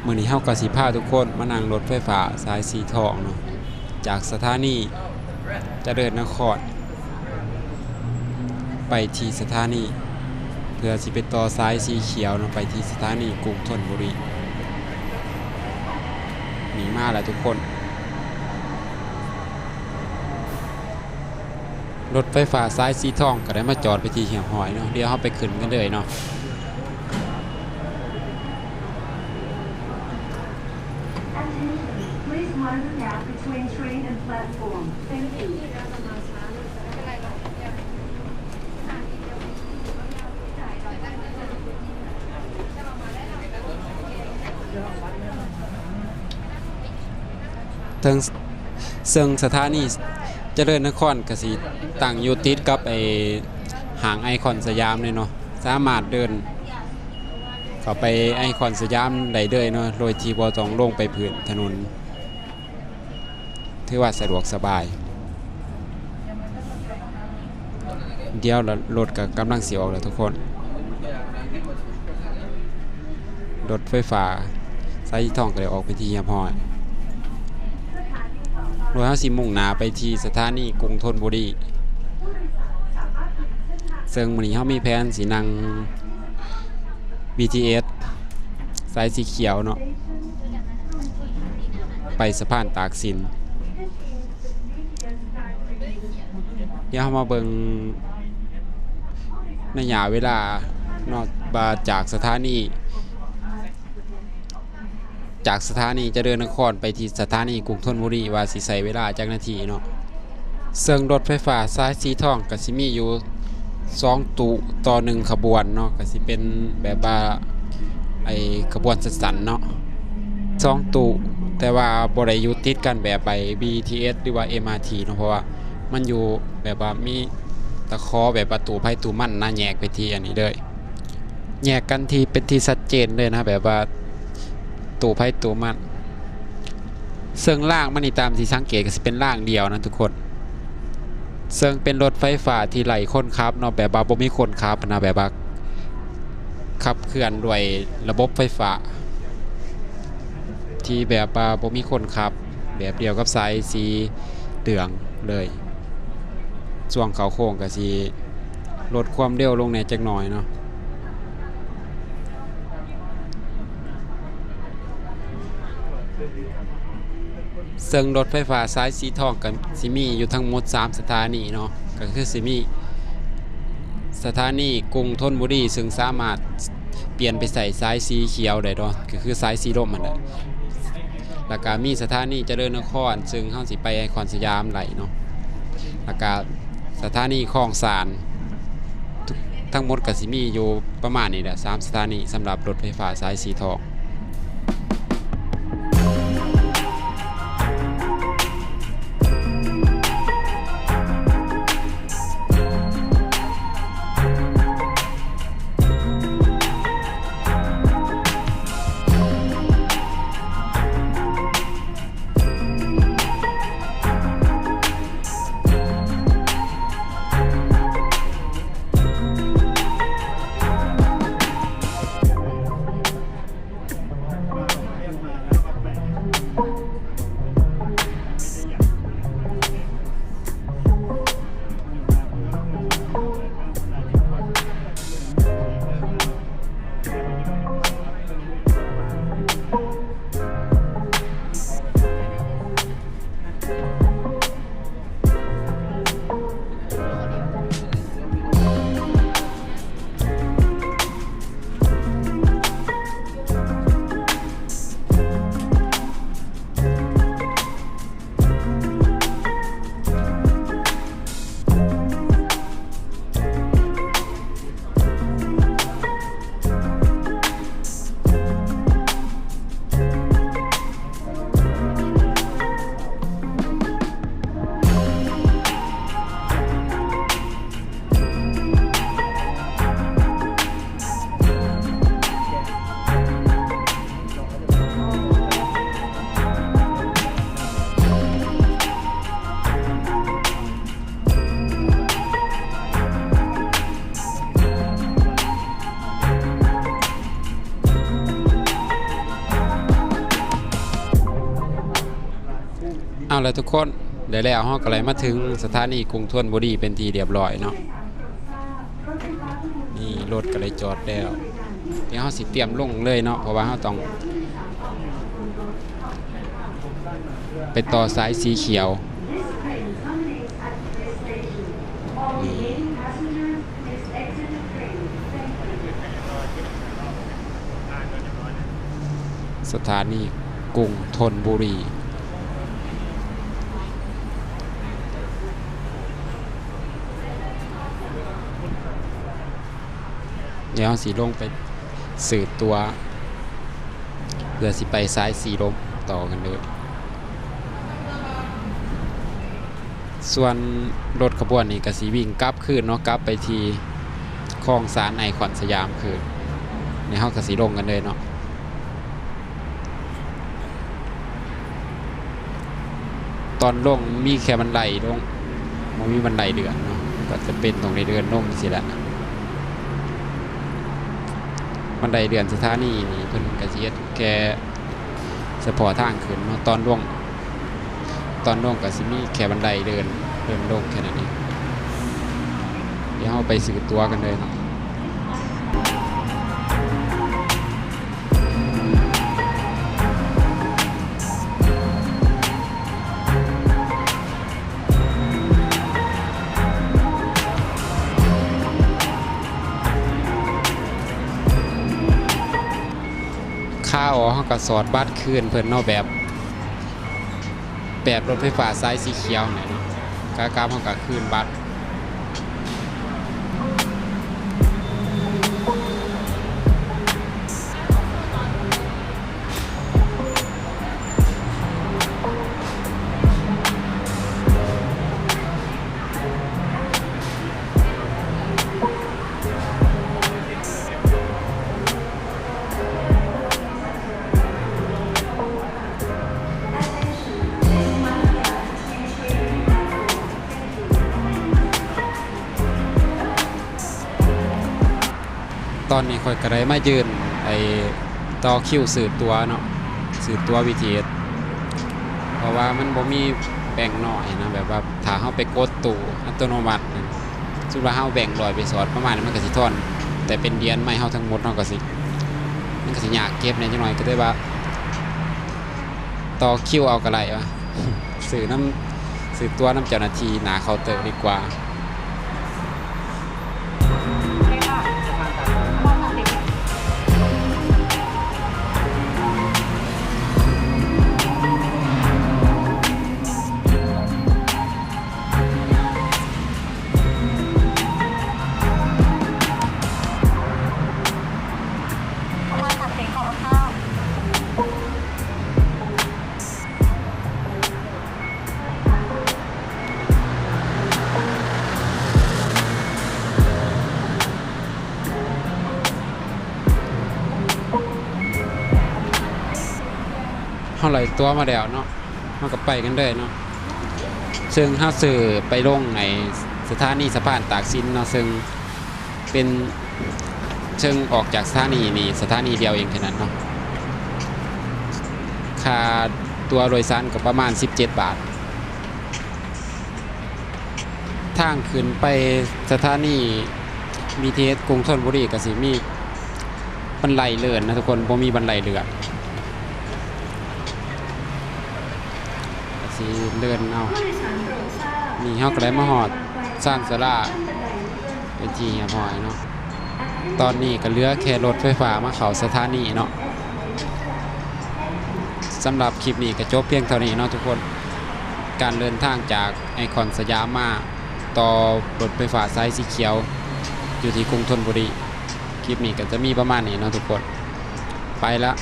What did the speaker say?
มื้อนี้เฮาก็สิพาทุกคนมานั่งรถไฟฟ้าสายสีทองเนาะจากสถานีเจริญนครไปที่สถานีเพื่อสิไปต่อสายสีเขียวเนาะไปที่สถานีกรุงธนบุรีมีมาแล้วทุกคนรถไฟฟ้าสายสีทองก็ได้มาจอดไปที่เหี่ยวหอยเนาะเดี๋ยวเฮาไปขึ้นกันเลยเนาะซึ่งสถานีเจริญนครก็สิตั้งอยู่ติดกับห้างไอคอนสยามเลยเนาะสามารถเดินเข้าไปไอคอนสยามได้เลยเนาะโดยที่บ่ต้องลงไปพื้นถนนถือว่าสะดวกสบายเดี๋ยวรถก็กำลังสิออกแล้วทุกคนรถไฟฟ้าสายสีทองก็ได้ออกไปที่เฮียพอยโดยเฮาสิมุ่งหน้าไปที่สถานีกรุงธนบุรีซึ่งมื้อนี้เฮามีแผนสินั่ง BTS สายสีเขียวเนาะไปสะพานตากสินเดี๋ยวเฮามาเบิ่งในระยะเวลาเนาะจากสถานีเจริญนครไปที่สถานีกรุงธนบุรีว่าสิใช้เวลาจักนาทีเนาะซึ่งรถไฟฟ้าสายสีทองก็สิมีอยู่2ตู้ต่อ1ขบวนเนาะก็สิเป็นแบบว่าขบวนสั้นๆเนาะ2ตู้แต่ว่าบ่ได้อยู่ติดกันแบบไป BTS หรือว่า MRT เนาะเพราะว่ามันอยู่แบบว่ามีตะขอแบบประตูไผตู้มันน่าแยกไปที่อันนี้เลยแยกกันที่เป็นที่ชัดเจนเลยนะแบบว่าตู้ไผตู้มันซึ่งล่างมันนี่ตามที่สังเกตก็สิเป็นล่างเดียวนะทุกคนซึ่งเป็นรถไฟฟ้าที่ไหลคนขับเนาะแบบว่าบ่มีคนขับนะแบบว่าขับเคลื่อนด้วยระบบไฟฟ้าที่แบบว่าบ่มีคนขับแบบเดียวกับสายสีเหลืองเลยช่วงเขาโค้งก็สิลดความเร็วลงแหน่จักหน่อยเนาะซึ่งรถไฟฟ้าสายสีทองก็สิมีอยู่ทั้งหมด3สถานีเนาะก็คือสิมีสถานีกรุงธนบุรีซึ่งสามารถเปลี่ยนไปใส่สายสีเขียวได้เนาะก็คือสายสีร่มมันแหละแล้วก็มีสถานีเจริญนครซึ่งเฮาสิไปไอคอนสยามไหลเนาะแล้วก็สถานีคลองสานทั้งหมดก็สิมีอยู่ประมาณนี้แหละ3สถานีสำหรับรถไฟฟ้าสายสีทอง เอาละทุกคนได้แล้วเฮาก็เลยมาถึงสถานีกรุงธนบุรีเป็นที่เรียบร้อยเนาะนี่รถก็เลยจอดแล้วเดี๋ยวเฮาสิเตรียมลงเลยเนาะเพราะว่าเฮาต้องไปต่อสายสีเขียวนี่สถานีกรุงธนบุรีเดี๋ยวสีลงไปสืบตัวเพื่อสิไปซ้ายสีลมต่อกันเลยส่วนรถขบวนนี้ก็สีวิ่งกลับคืนเนาะกลับไปที่คลองสารไอคอนสยามคืนในห้องกสีลงกันเลยเนาะตอนลงมีแค่บันไดลงมันมีบันไดเดือนเนาะก็จะเป็นตรงในเดือนลงสิละบันไดเดือนสถานีนี่เพิ่นก็สิเฮ็ดแค่เฉพาะทางขึ้นเนาะตอนลงก็สิมีแค่บันไดเดินลงแค่นั้นเองเดี๋ยวเราไปซื้อตั๋วกันเลยเนาะค่าอ๋อเขาก็สอดบัตรคืนเพิ่นเนาะแบบรถไฟฟ้าสายสีเขียวเนี่ยเนาะกากาเขาก็คืนบัตรตอนนี้ค่อยก็ได้มายืนต่อคิวสืบตัวเนาะสืบตัว BTS เพราะว่ามันบ่มีแบ่งน้อยนะแบบว่าถ้าเฮาไปกดตู้อัตโนมัติสมมุติว่าเฮาแบ่ง100ไปสอดประมาณนั้นมันก็สิทอนแต่เป็นเหรียญใหม่เฮาทั้งหมดเฮาก็สิมันก็สิยากเก็บในจังหน่อยก็ได้ว่าต่อคิวเอาก็ได้วะสืบตัวน้ำเจ้าหน้าที่หน้าเคาน์เตอร์ดีกว่าเฮาไหลตัวมาแล้วเนาะเฮาก็ไปกันเลยเนาะซึ่งเฮาซื้อไปลงในสถานีสะพานตากสินเนาะซึ่งเป็นเชิงออกจากสถานีนี่สถานีเดียวเองแค่นั้นเนาะค่าตัวโดยสารก็ประมาณ17 บาททางขึ้นไปสถานีBTSกรุงธนบุรีก็สิมีบันไดเลื่อนนะทุกคนบ่มีบันไดเลื่อนสีเลื่อนเอานี่เฮาก็ได้มาฮอดสร้างศาลาเป็นที่เฮียพอยเนาะตอนนี้ก็เหลือแค่รถไฟฟ้ามาเข้าสถานีเนาะสำหรับคลิปนี้ก็จบเพียงเท่านี้เนาะทุกคนการเดินทางจากไอคอนสยามมาต่อรถไฟฟ้าสายสีเขียวอยู่ที่กรุงธนบุรีคลิปนี้ก็จะมีประมาณนี้เนาะทุกคนไปละ